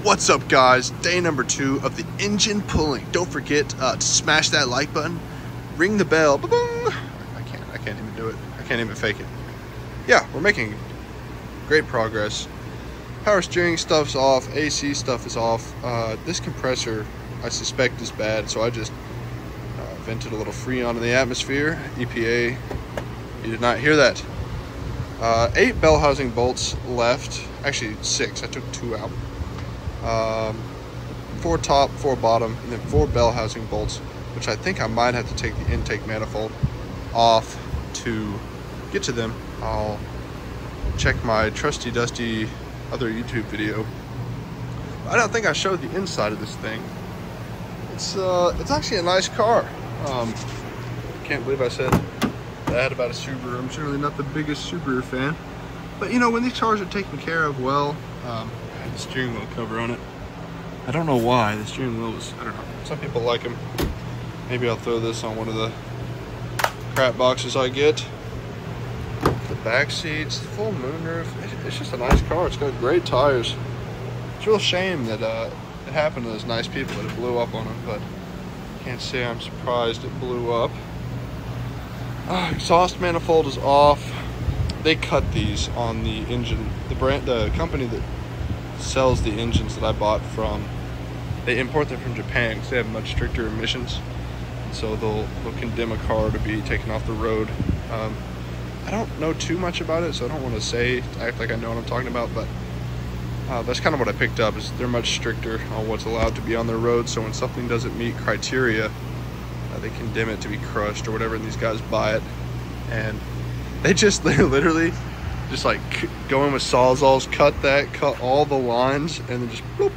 What's up, guys? Day number 2 of the engine pulling. Don't forget to smash that like button, ring the bell. Ba-boom. I can't even do it. I can't even fake it. Yeah, we're making great progress. Power steering stuff's off, AC stuff is off. This compressor I suspect is bad, so I just vented a little freon in the atmosphere. EPA, you did not hear that. 8 bell housing bolts left, actually 6, I took 2 out. 4 top, 4 bottom, and then 4 bell housing bolts, which I think I might have to take the intake manifold off to get to them. I'll check my trusty dusty other YouTube video. I don't think I showed the inside of this thing. It's actually a nice car. Can't believe I said that about a Subaru. I'm certainly not the biggest Subaru fan, but you know, when these cars are taken care of well, I have the steering wheel cover on it. I don't know why the steering wheel was, I don't know. Some people like them. Maybe I'll throw this on one of the crap boxes I get. The back seats, full moonroof. It's just a nice car. It's got great tires. It's a real shame that it happened to those nice people that it blew up on them, but can't say I'm surprised it blew up. Exhaust manifold is off. They cut these on the engine. The company that sells the engines that I bought from, they import them from Japan because they have much stricter emissions, and so they'll condemn a car to be taken off the road. I don't know too much about it, so I don't want to act like I know what I'm talking about, but that's kind of what I picked up, is they're much stricter on what's allowed to be on their road. So when something doesn't meet criteria, they condemn it to be crushed or whatever, and these guys buy it, and they literally just like go in with sawzalls, cut all the lines, and then just boop.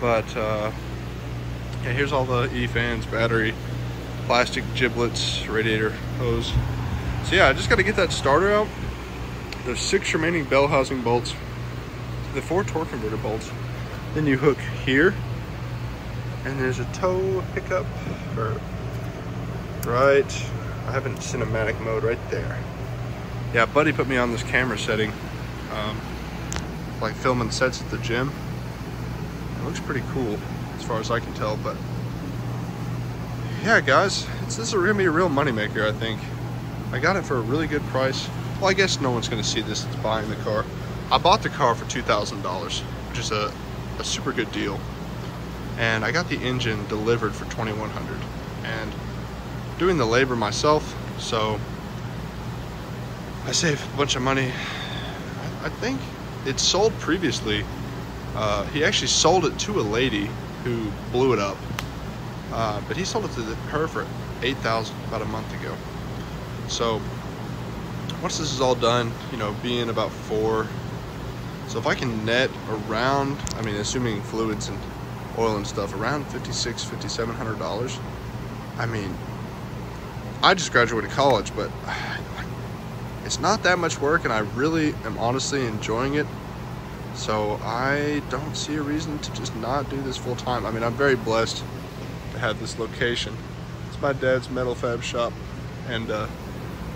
But yeah, here's all the E-fans, battery, plastic giblets, radiator hose. So yeah, I just got to get that starter out. There's 6 remaining bell housing bolts, the 4 torque converter bolts. Then you hook here, and there's a tow pickup for right. I have it in cinematic mode right there. Yeah, buddy put me on this camera setting, like filming sets at the gym. It looks pretty cool as far as I can tell, but yeah, guys, this is gonna be a real moneymaker, I think. I got it for a really good price. Well, I guess no one's gonna see this that's buying the car. I bought the car for $2,000, which is a super good deal. And I got the engine delivered for $2,100. And doing the labor myself, so I saved a bunch of money. I think it sold previously. He actually sold it to a lady who blew it up, but he sold it to her for $8,000 about a month ago. So once this is all done, you know, being about 4, so if I can net around, I mean, assuming fluids and oil and stuff, around $5,600, $5,700. I mean, I just graduated college, but it's not that much work, and I really am honestly enjoying it. So I don't see a reason to just not do this full time. I mean, I'm very blessed to have this location. It's my dad's metal fab shop, and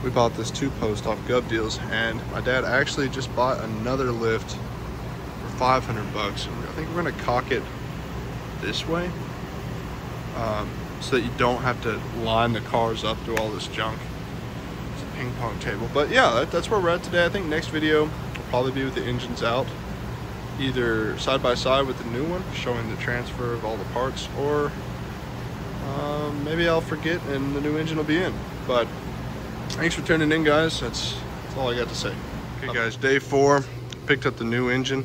we bought this 2-post off Gov Deals, and my dad actually just bought another lift for $500 bucks. I think we're gonna cock it this way, so that you don't have to line the cars up through all this junk. It's a ping pong table. But yeah, that's where we're at today. I think next video will probably be with the engines out, either side by side with the new one, showing the transfer of all the parts, or maybe I'll forget and the new engine will be in. But thanks for tuning in, guys. That's all I got to say. Okay, guys, day 4, picked up the new engine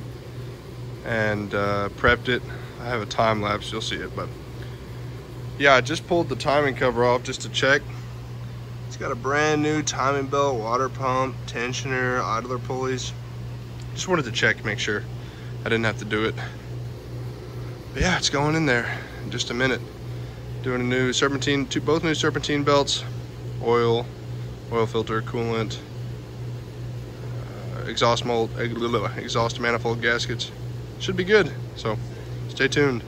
and prepped it. I have a time lapse, you'll see it, but yeah, I just pulled the timing cover off just to check. It's got a brand new timing belt, water pump, tensioner, idler pulleys. Just wanted to check, make sure I didn't have to do it. But yeah, it's going in there in just a minute. Doing a new serpentine, both new serpentine belts, oil filter, coolant, exhaust manifold gaskets. Should be good, so stay tuned.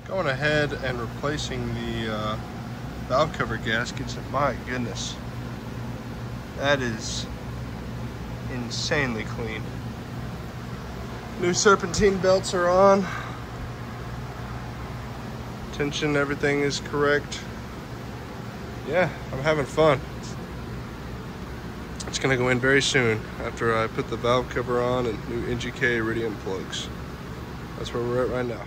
Going ahead and replacing the valve cover gaskets, and my goodness, that is insanely clean. New serpentine belts are on. Tension, everything is correct. Yeah, I'm having fun. It's gonna go in very soon after I put the valve cover on and new NGK iridium plugs. That's where we're at right now.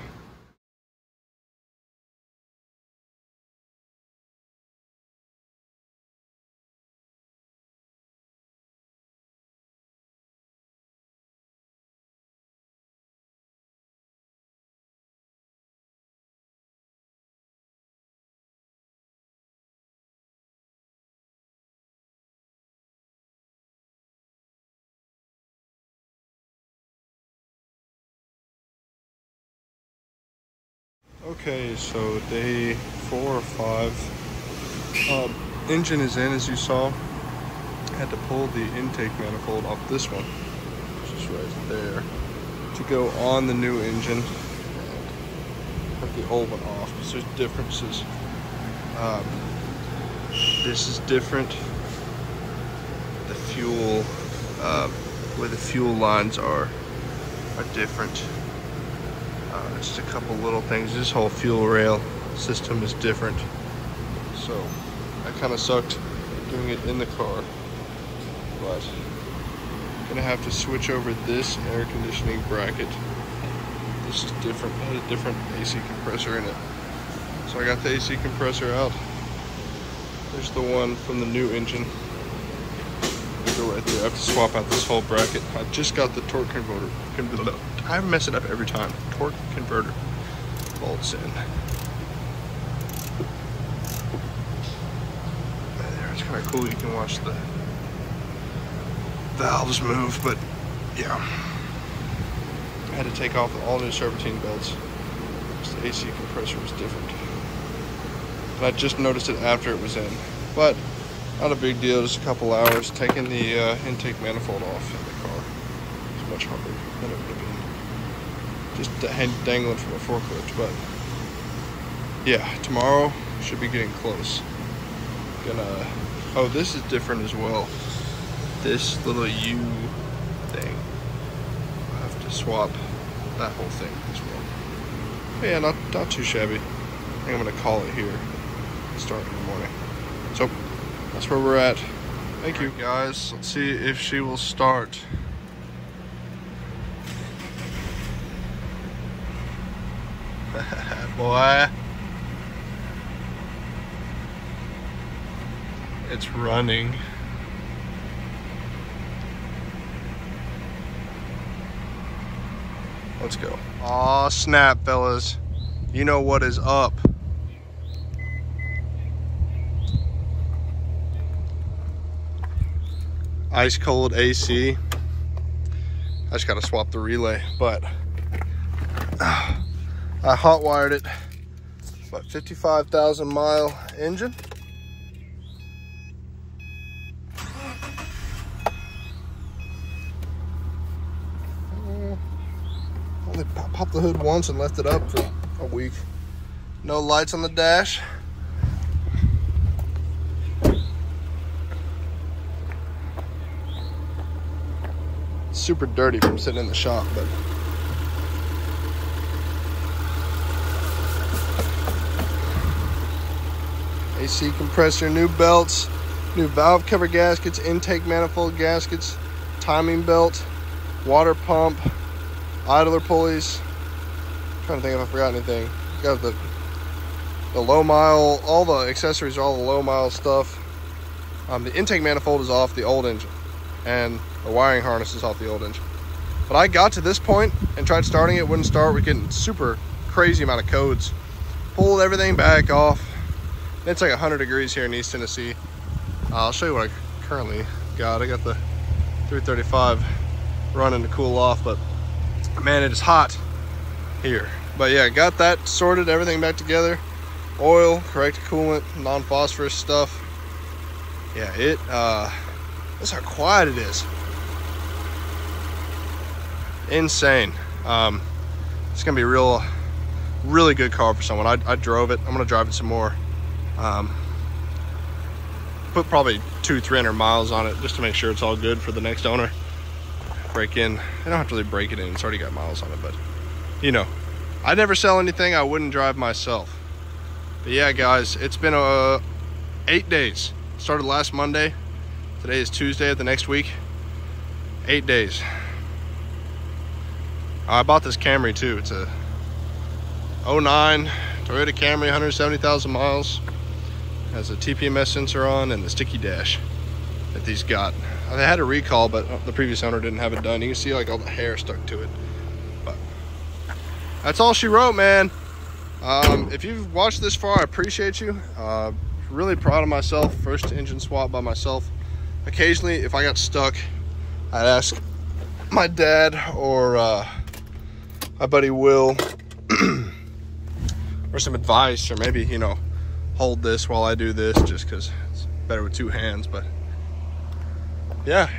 Okay, so day 4 or 5. Engine is in, as you saw. I had to pull the intake manifold off this one, which is right there, to go on the new engine, and put the old one off because there's differences. This is different. The fuel, where the fuel lines are different. Just a couple little things. This whole fuel rail system is different, so that kind of sucked doing it in the car. But I'm gonna have to switch over this air conditioning bracket. This is different. It had a different AC compressor in it, so I got the AC compressor out. There's the one from the new engine. Go right there. I have to swap out this whole bracket. I just got the torque converter. I mess it up every time. Torque converter bolts in. There, it's kind of cool. You can watch the valves move, but yeah. I had to take off all new serpentine belts because the AC compressor was different. And I just noticed it after it was in, but not a big deal. Just a couple hours. Taking the intake manifold off in the car is much harder than it would have been just dangling from a forklift. But yeah, tomorrow should be getting close. Oh, this is different as well. This little U thing, I have to swap that whole thing as well. But yeah, not too shabby. I think I'm gonna call it here. Start in the morning. So that's where we're at. Thank you guys. Let's see if she will start. Boy, it's running. Let's go. Aw, snap, fellas. You know what is up. Ice cold AC. I just gotta swap the relay, but I hot wired it. What, 55,000 mile engine? Only popped the hood once and left it up for a week. No lights on the dash. Super dirty from sitting in the shop, but AC compressor, new belts, new valve cover gaskets, intake manifold gaskets, timing belt, water pump, idler pulleys. I'm trying to think if I forgot anything. Got the low mile, all the accessories are all the low mile stuff. The intake manifold is off the old engine, and the wiring harness is off the old engine. But I got to this point and tried starting it, wouldn't start. We're getting super crazy amount of codes. Pulled everything back off. It's like 100 degrees here in East Tennessee. I'll show you what I currently got. I got the 335 running to cool off, but man, it is hot here. But yeah, got that sorted, everything back together. Oil, correct coolant, non-phosphorus stuff. Yeah, that's how quiet it is. Insane. It's gonna be real Really good car for someone. I drove it. I'm gonna drive it some more. Put probably 200-300 miles on it just to make sure it's all good for the next owner. Break in. I don't have to really break it in. It's already got miles on it, but you know, I'd never sell anything I wouldn't drive myself. But yeah, guys, it's been 8 days. Started last Monday. Today is Tuesday of the next week. 8 days. I bought this Camry too. It's a 09 Toyota Camry, 170,000 miles. Has a TPMS sensor on and the sticky dash that these got. They had a recall, but the previous owner didn't have it done. You can see like all the hair stuck to it. But that's all she wrote, man. If you've watched this far, I appreciate you. Really proud of myself. First engine swap by myself. Occasionally, if I got stuck, I'd ask my dad or my buddy Will or some advice, or maybe, you know, hold this while I do this, just because it's better with two hands. But yeah,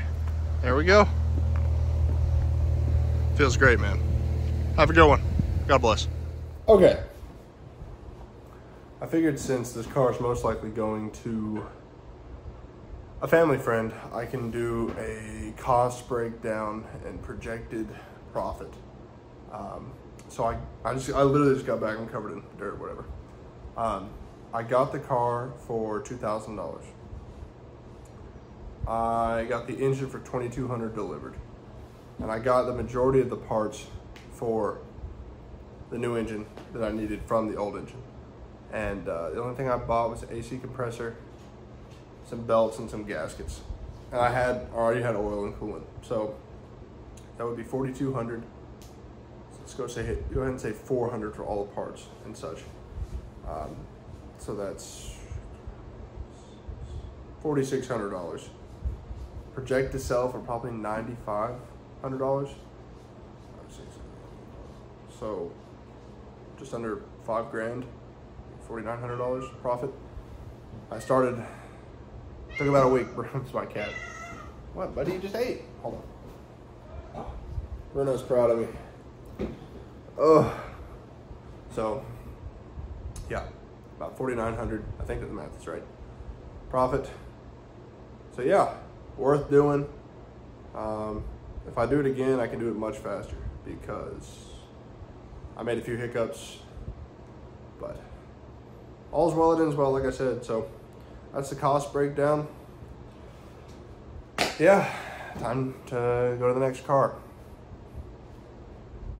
there we go. Feels great, man. Have a good one. God bless. Okay, I figured since this car is most likely going to a family friend, I can do a cost breakdown and projected profit. So I literally just got back and covered in dirt, whatever. I got the car for $2,000. I got the engine for $2,200 delivered, and I got the majority of the parts for the new engine that I needed from the old engine. And the only thing I bought was an AC compressor, some belts, and some gaskets. And I already had oil and coolant, so that would be $4,200. So let's go ahead and say $400 for all the parts and such. So that's $4,600. Project to sell for probably $9,500. So just under $5 grand, $4,900 profit. I started, took about a week. It's my cat. What, buddy? You just ate. Hold on. Oh, Bruno's proud of me. Oh, so yeah, about $4,900. I think that the math is right. Profit. So yeah, worth doing. If I do it again, I can do it much faster because I made a few hiccups, but all's well that ends well, like I said. So that's the cost breakdown. Yeah, time to go to the next car.